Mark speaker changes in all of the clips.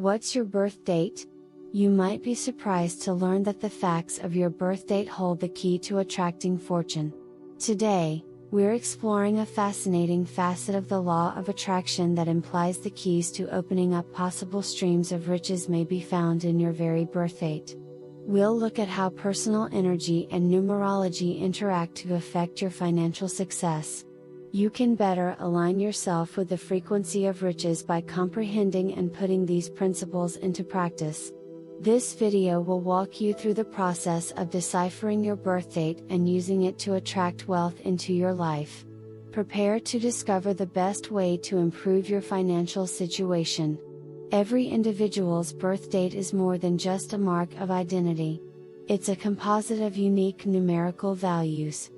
Speaker 1: What's your birth date? You might be surprised to learn that the facts of your birth date hold the key to attracting fortune. Today, we're exploring a fascinating facet of the law of attraction that implies the keys to opening up possible streams of riches may be found in your very birth date. We'll look at how personal energy and numerology interact to affect your financial success. You can better align yourself with the frequency of riches by comprehending and putting these principles into practice. This video will walk you through the process of deciphering your birth date and using it to attract wealth into your life. Prepare to discover the best way to improve your financial situation. Every individual's birth date is more than just a mark of identity. It's a composite of unique numerical values,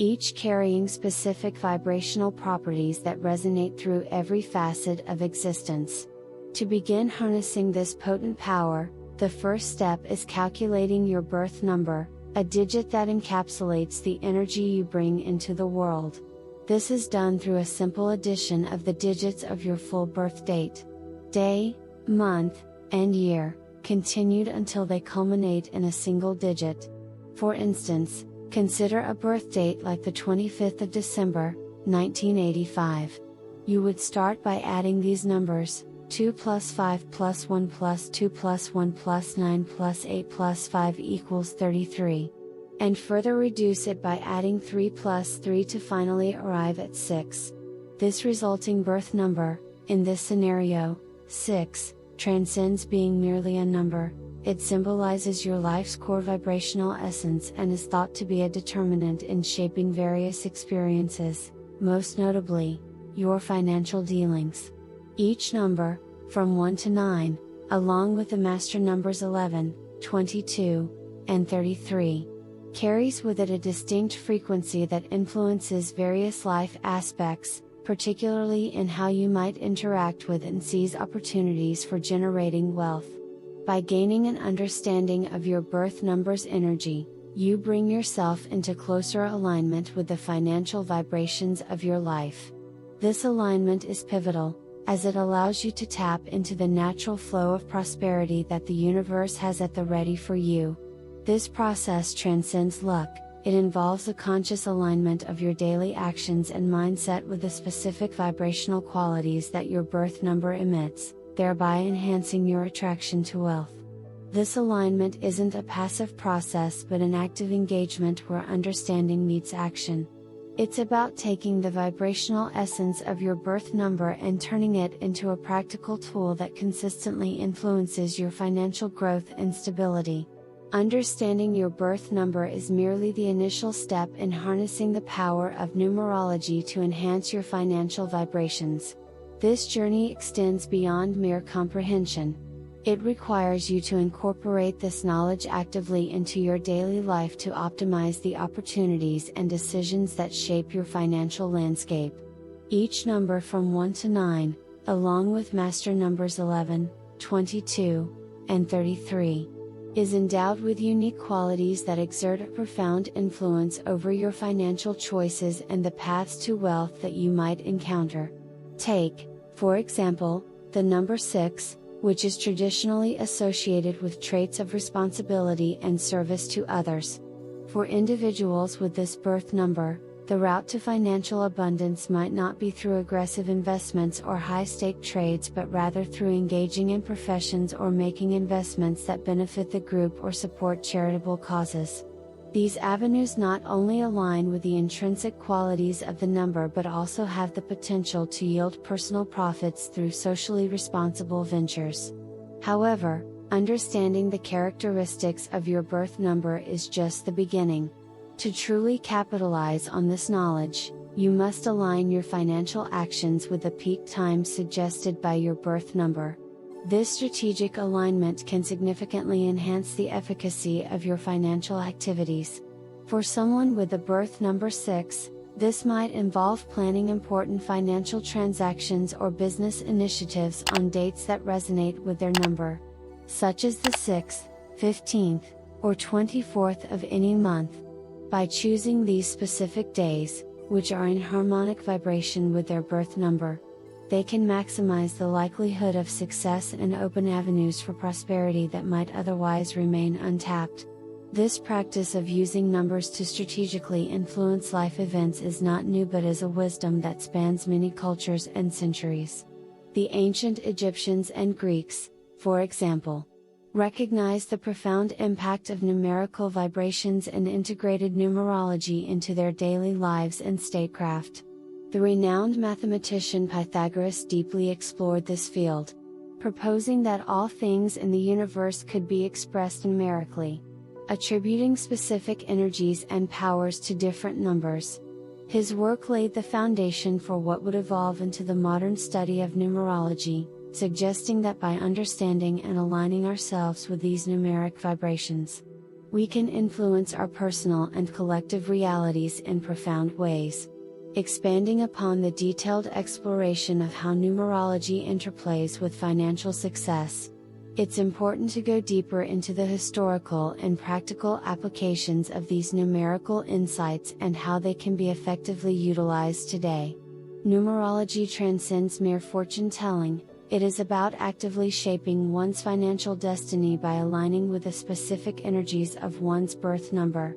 Speaker 1: each carrying specific vibrational properties that resonate through every facet of existence. To begin harnessing this potent power, the first step is calculating your birth number, a digit that encapsulates the energy you bring into the world. This is done through a simple addition of the digits of your full birth date, day, month, and year, continued until they culminate in a single digit. For instance, consider a birth date like the 25th of December, 1985. You would start by adding these numbers: 2 plus 5 plus 1 plus 2 plus 1 plus 9 plus 8 plus 5 equals 33. And further reduce it by adding 3 plus 3 to finally arrive at 6. This resulting birth number, in this scenario, 6, transcends being merely a number. It symbolizes your life's core vibrational essence and is thought to be a determinant in shaping various experiences, most notably, your financial dealings. Each number, from 1 to 9, along with the master numbers 11, 22, and 33, carries with it a distinct frequency that influences various life aspects, particularly in how you might interact with and seize opportunities for generating wealth. By gaining an understanding of your birth number's energy, you bring yourself into closer alignment with the financial vibrations of your life. This alignment is pivotal, as it allows you to tap into the natural flow of prosperity that the universe has at the ready for you. This process transcends luck. It involves a conscious alignment of your daily actions and mindset with the specific vibrational qualities that your birth number emits, thereby enhancing your attraction to wealth. This alignment isn't a passive process but an active engagement where understanding meets action. It's about taking the vibrational essence of your birth number and turning it into a practical tool that consistently influences your financial growth and stability. Understanding your birth number is merely the initial step in harnessing the power of numerology to enhance your financial vibrations. This journey extends beyond mere comprehension. It requires you to incorporate this knowledge actively into your daily life to optimize the opportunities and decisions that shape your financial landscape. Each number from 1 to 9, along with master numbers 11, 22, and 33, is endowed with unique qualities that exert a profound influence over your financial choices and the paths to wealth that you might encounter. Take, for example, the number 6, which is traditionally associated with traits of responsibility and service to others. For individuals with this birth number, the route to financial abundance might not be through aggressive investments or high-stake trades but rather through engaging in professions or making investments that benefit the group or support charitable causes. These avenues not only align with the intrinsic qualities of the number but also have the potential to yield personal profits through socially responsible ventures. However, understanding the characteristics of your birth number is just the beginning. To truly capitalize on this knowledge, you must align your financial actions with the peak times suggested by your birth number. This strategic alignment can significantly enhance the efficacy of your financial activities. For someone with a birth number 6, this might involve planning important financial transactions or business initiatives on dates that resonate with their number, such as the 6th, 15th, or 24th of any month. By choosing these specific days, which are in harmonic vibration with their birth number, They can maximize the likelihood of success and open avenues for prosperity that might otherwise remain untapped. This practice of using numbers to strategically influence life events is not new but is a wisdom that spans many cultures and centuries. The ancient Egyptians and Greeks, for example, recognized the profound impact of numerical vibrations and integrated numerology into their daily lives and statecraft. The renowned mathematician Pythagoras deeply explored this field, proposing that all things in the universe could be expressed numerically, attributing specific energies and powers to different numbers. His work laid the foundation for what would evolve into the modern study of numerology, suggesting that by understanding and aligning ourselves with these numeric vibrations, we can influence our personal and collective realities in profound ways. Expanding upon the detailed exploration of how numerology interplays with financial success, it's important to go deeper into the historical and practical applications of these numerical insights and how they can be effectively utilized today. Numerology transcends mere fortune telling. It is about actively shaping one's financial destiny by aligning with the specific energies of one's birth number.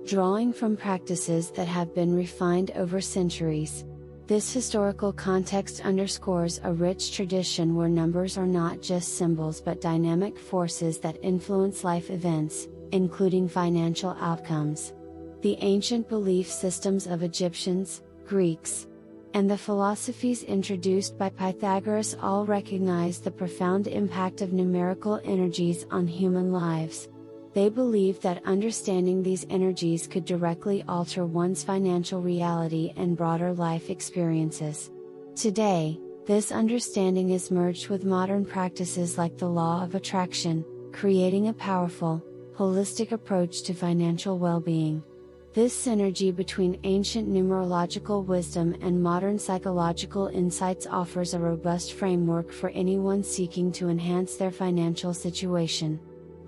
Speaker 1: Drawing from practices that have been refined over centuries, this historical context underscores a rich tradition where numbers are not just symbols but dynamic forces that influence life events, including financial outcomes. The ancient belief systems of Egyptians, Greeks, and the philosophies introduced by Pythagoras all recognize the profound impact of numerical energies on human lives. They believed that understanding these energies could directly alter one's financial reality and broader life experiences. Today, this understanding is merged with modern practices like the law of attraction, creating a powerful, holistic approach to financial well-being. This synergy between ancient numerological wisdom and modern psychological insights offers a robust framework for anyone seeking to enhance their financial situation.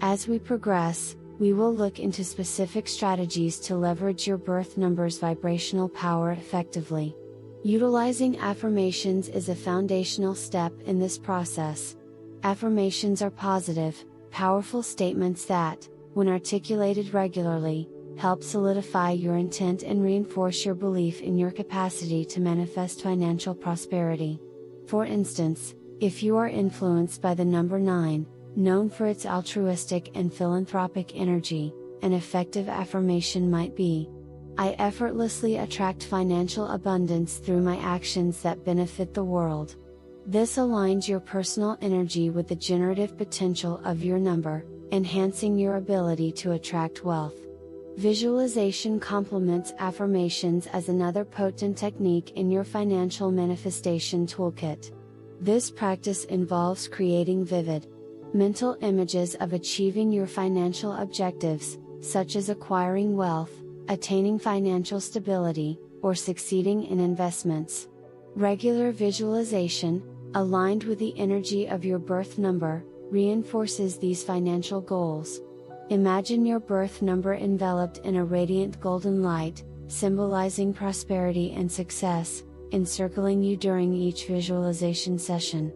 Speaker 1: As we progress, we will look into specific strategies to leverage your birth number's vibrational power effectively. Utilizing affirmations is a foundational step in this process. Affirmations are positive, powerful statements that, when articulated regularly, help solidify your intent and reinforce your belief in your capacity to manifest financial prosperity. For instance, if you are influenced by the number 9, known for its altruistic and philanthropic energy, an effective affirmation might be, "I effortlessly attract financial abundance through my actions that benefit the world." This aligns your personal energy with the generative potential of your number, enhancing your ability to attract wealth. Visualization complements affirmations as another potent technique in your financial manifestation toolkit. This practice involves creating vivid, mental images of achieving your financial objectives, such as acquiring wealth, attaining financial stability, or succeeding in investments. Regular visualization, aligned with the energy of your birth number, reinforces these financial goals. Imagine your birth number enveloped in a radiant golden light, symbolizing prosperity and success, encircling you during each visualization session.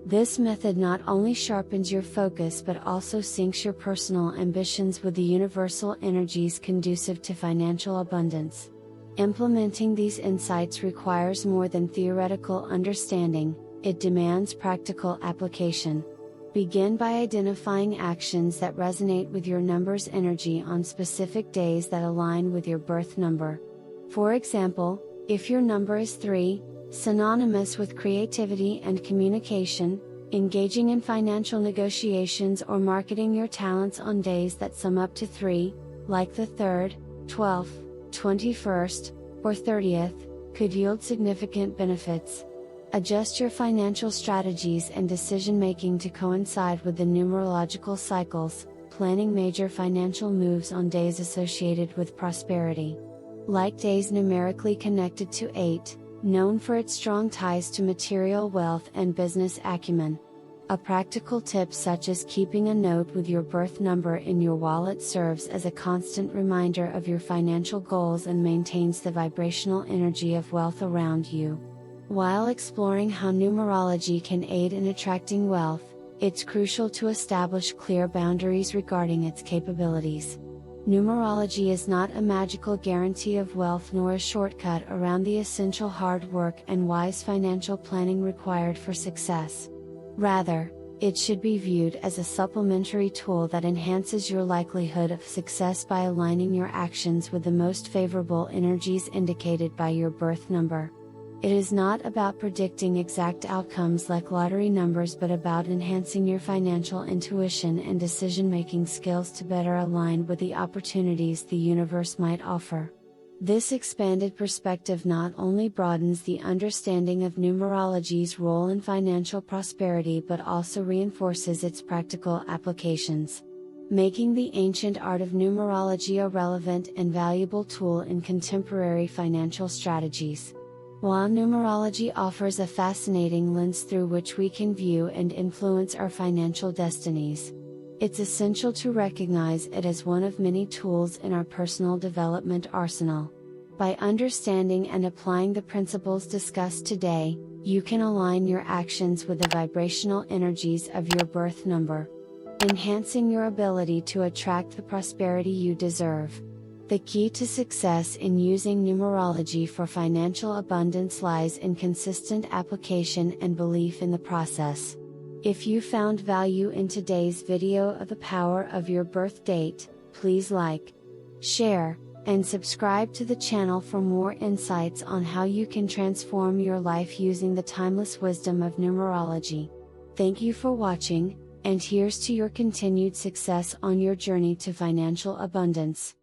Speaker 1: This method not only sharpens your focus but also syncs your personal ambitions with the universal energies conducive to financial abundance. Implementing these insights requires more than theoretical understanding, it demands practical application. Begin by identifying actions that resonate with your number's energy on specific days that align with your birth number. For example, if your number is 3, synonymous with creativity and communication, engaging in financial negotiations or marketing your talents on days that sum up to 3, like the 3rd, 12th, 21st, or 30th, could yield significant benefits. Adjust your financial strategies and decision-making to coincide with the numerological cycles, planning major financial moves on days associated with prosperity. Like days numerically connected to 8, known for its strong ties to material wealth and business acumen. A practical tip such as keeping a note with your birth number in your wallet serves as a constant reminder of your financial goals and maintains the vibrational energy of wealth around you. While exploring how numerology can aid in attracting wealth, it's crucial to establish clear boundaries regarding its capabilities. Numerology is not a magical guarantee of wealth nor a shortcut around the essential hard work and wise financial planning required for success. Rather, it should be viewed as a supplementary tool that enhances your likelihood of success by aligning your actions with the most favorable energies indicated by your birth number. It is not about predicting exact outcomes like lottery numbers, but about enhancing your financial intuition and decision-making skills to better align with the opportunities the universe might offer. This expanded perspective not only broadens the understanding of numerology's role in financial prosperity but also reinforces its practical applications, making the ancient art of numerology a relevant and valuable tool in contemporary financial strategies. While numerology offers a fascinating lens through which we can view and influence our financial destinies, it's essential to recognize it as one of many tools in our personal development arsenal. By understanding and applying the principles discussed today, you can align your actions with the vibrational energies of your birth number, enhancing your ability to attract the prosperity you deserve. The key to success in using numerology for financial abundance lies in consistent application and belief in the process. If you found value in today's video of the power of your birth date, please like, share, and subscribe to the channel for more insights on how you can transform your life using the timeless wisdom of numerology. Thank you for watching, and here's to your continued success on your journey to financial abundance.